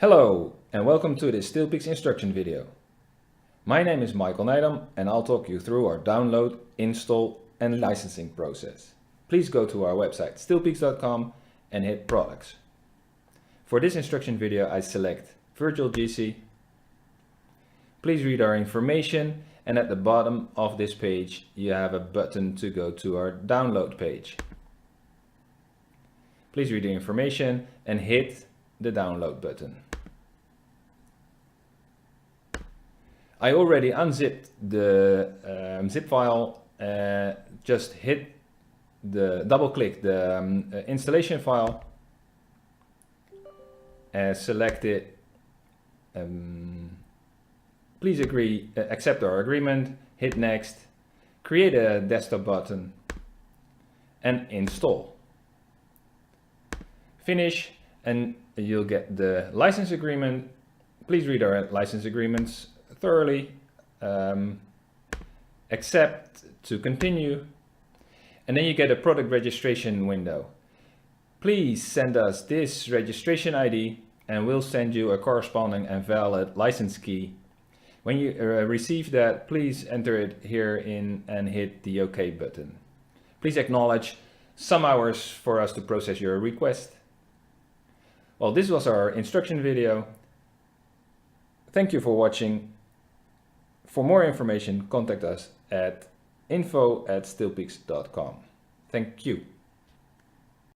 Hello and welcome to this StillPeaks instruction video. My name is Michael Nijdam and I'll talk you through our download, install and licensing process. Please go to our website stillpeaks.com and hit products. For this instruction video I select Virtual GC. Please read our information and at the bottom of this page you have a button to go to our download page. Please read the information and hit the download button. I already unzipped the zip file. Just double click the installation file and select it. Please accept our agreement, hit next, create a desktop button and install. Finish and you'll get the license agreement. Please read our license agreements thoroughly, accept to continue, and then you get a product registration window. Please send us this registration ID and we'll send you a corresponding and valid license key. When you receive that, please enter it here in and hit the OK button. Please acknowledge some hours for us to process your request. Well, this was our instruction video. Thank you for watching. For more information, contact us at info@stillpeaks.com. Thank you.